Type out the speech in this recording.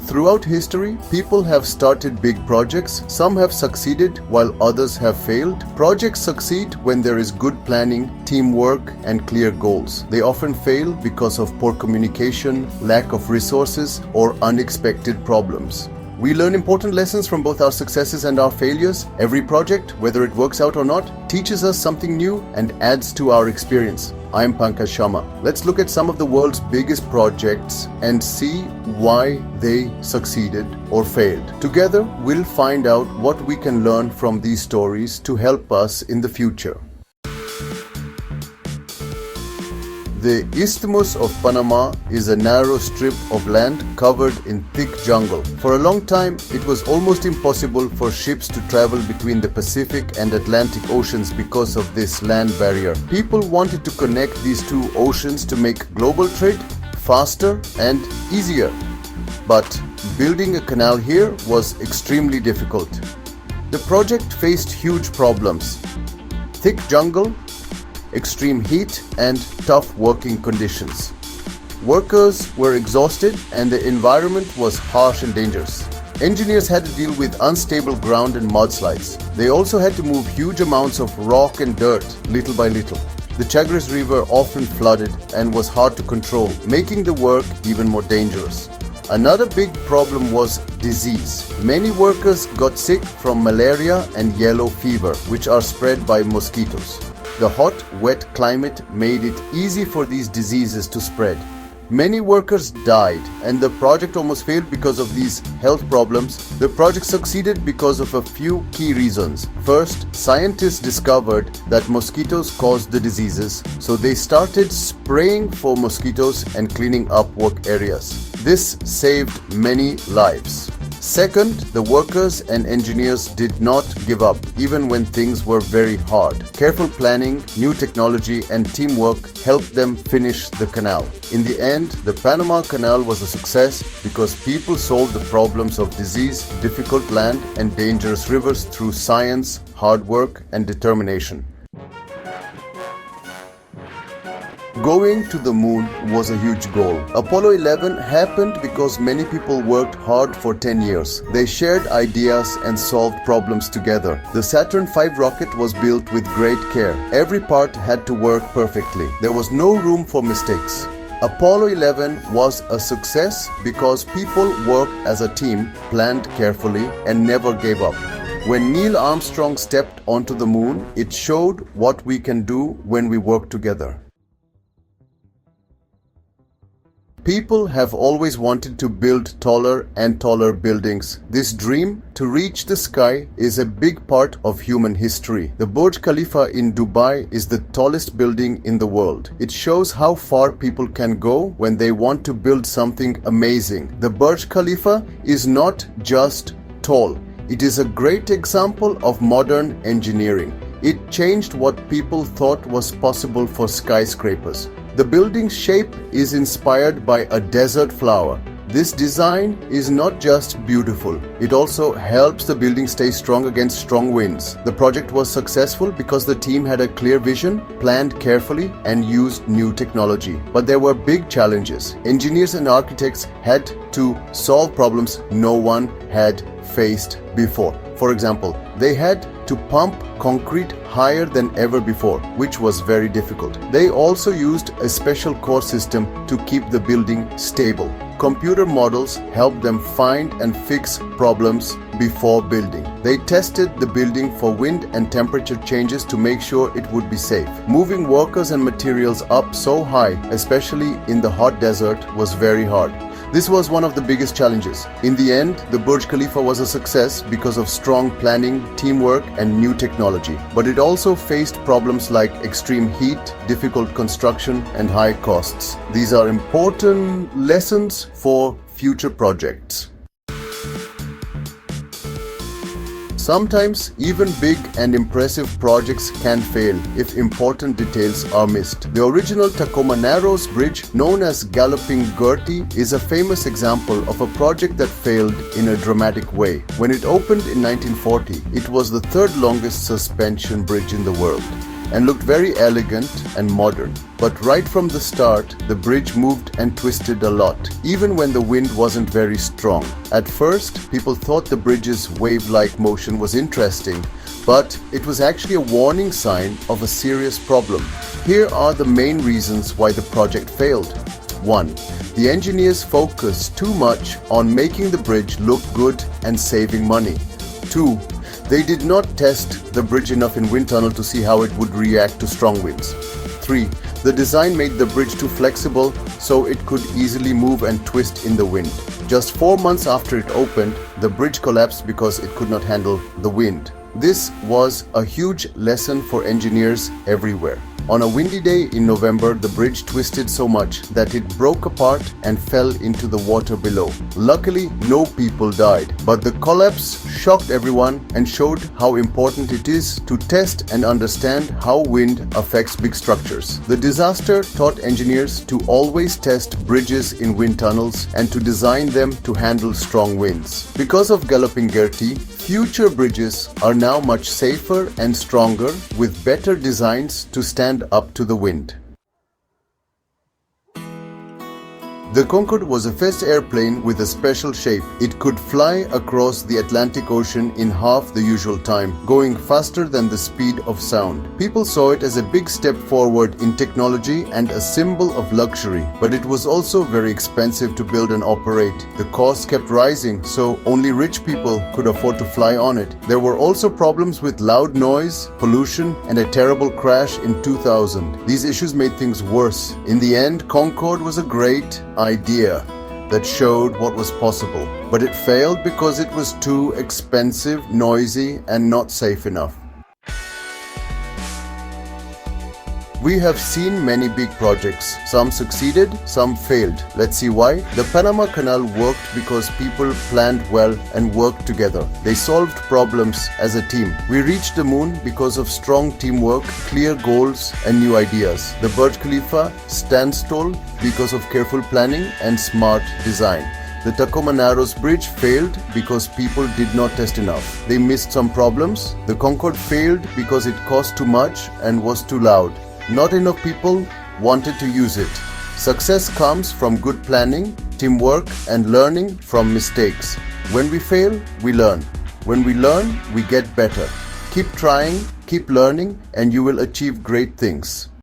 Throughout history, people have started big projects. Some have succeeded while others have failed. Projects succeed when there is good planning, teamwork, and clear goals. They often fail because of poor communication, lack of resources, or unexpected problems. We learn important lessons from both our successes and our failures. Every project, whether it works out or not, teaches us something new and adds to our experience. I am Pankaj Sharma. Let's look at some of the world's biggest projects and see why they succeeded or failed. Together, we'll find out what we can learn from these stories to help us in the future. The Isthmus of Panama is a narrow strip of land covered in thick jungle. For a long time, it was almost impossible for ships to travel between the Pacific and Atlantic Oceans because of this land barrier. People wanted to connect these two oceans to make global trade faster and easier. But building a canal here was extremely difficult. The project faced huge problems: thick jungle, extreme heat, and tough working conditions. Workers were exhausted and the environment was harsh and dangerous. Engineers had to deal with unstable ground and mudslides. They also had to move huge amounts of rock and dirt little by little. The Chagres River often flooded and was hard to control, making the work even more dangerous. Another big problem was disease. Many workers got sick from malaria and yellow fever, which are spread by mosquitoes. The hot, wet climate made it easy for these diseases to spread. Many workers died, and the project almost failed because of these health problems. The project succeeded because of a few key reasons. First, scientists discovered that mosquitoes caused the diseases, so they started spraying for mosquitoes and cleaning up work areas. This saved many lives. Second, the workers and engineers did not give up, even when things were very hard. Careful planning, new technology, and teamwork helped them finish the canal. In the end, the Panama Canal was a success because people solved the problems of disease, difficult land, and dangerous rivers through science, hard work, and determination. Going to the moon was a huge goal. Apollo 11 happened because many people worked hard for 10 years. They shared ideas and solved problems together. The Saturn V rocket was built with great care. Every part had to work perfectly. There was no room for mistakes. Apollo 11 was a success because people worked as a team, planned carefully, and never gave up. When Neil Armstrong stepped onto the moon, it showed what we can do when we work together. People have always wanted to build taller and taller buildings. This dream to reach the sky is a big part of human history. The Burj Khalifa in Dubai is the tallest building in the world. It shows how far people can go when they want to build something amazing. The Burj Khalifa is not just tall. It is a great example of modern engineering. It changed what people thought was possible for skyscrapers. The building's shape is inspired by a desert flower. This design is not just beautiful, it also helps the building stay strong against strong winds. The project was successful because the team had a clear vision, planned carefully, and used new technology. But there were big challenges. Engineers and architects had to solve problems no one had faced before. For example, they had to pump concrete higher than ever before, which was very difficult. They also used a special core system to keep the building stable. Computer models helped them find and fix problems before building. They tested the building for wind and temperature changes to make sure it would be safe. Moving workers and materials up so high, especially in the hot desert, was very hard. This was one of the biggest challenges. In the end, the Burj Khalifa was a success because of strong planning, teamwork, and new technology. But it also faced problems like extreme heat, difficult construction, and high costs. These are important lessons for future projects. Sometimes even big and impressive projects can fail if important details are missed. The original Tacoma Narrows Bridge, known as Galloping Gertie, is a famous example of a project that failed in a dramatic way. When it opened in 1940, it was the third longest suspension bridge in the world. and looked very elegant and modern. But right from the start, the bridge moved and twisted a lot, even when the wind wasn't very strong. At first, people thought the bridge's wave-like motion was interesting, but it was actually a warning sign of a serious problem. Here are the main reasons why the project failed. 1. The engineers focused too much on making the bridge look good and saving money. 2. They did not test the bridge enough in wind tunnel to see how it would react to strong winds. 3. The design made the bridge too flexible so it could easily move and twist in the wind. Just 4 months after it opened, the bridge collapsed because it could not handle the wind. This was a huge lesson for engineers everywhere. On a windy day in November, the bridge twisted so much that it broke apart and fell into the water below. Luckily, no people died, but the collapse shocked everyone and showed how important it is to test and understand how wind affects big structures. The disaster taught engineers to always test bridges in wind tunnels and to design them to handle strong winds. Because of Galloping Gertie, future bridges are now much safer and stronger with better designs to stand up to the wind. The Concorde was a first airplane with a special shape. It could fly across the Atlantic Ocean in half the usual time, going faster than the speed of sound. People saw it as a big step forward in technology and a symbol of luxury, but it was also very expensive to build and operate. The cost kept rising, so only rich people could afford to fly on it. There were also problems with loud noise, pollution, and a terrible crash in 2000. These issues made things worse. In the end, Concorde was a great idea that showed what was possible, but it failed because it was too expensive, noisy, and not safe enough. We have seen many big projects. Some succeeded, some failed. Let's see why. The Panama Canal worked because people planned well and worked together. They solved problems as a team. We reached the moon because of strong teamwork, clear goals, and new ideas. The Burj Khalifa stands tall because of careful planning and smart design. The Tacoma Narrows Bridge failed because people did not test enough. They missed some problems. The Concorde failed because it cost too much and was too loud. Not enough people wanted to use it. Success comes from good planning, teamwork, and learning from mistakes. When we fail, we learn. When we learn, we get better. Keep trying, keep learning, and you will achieve great things.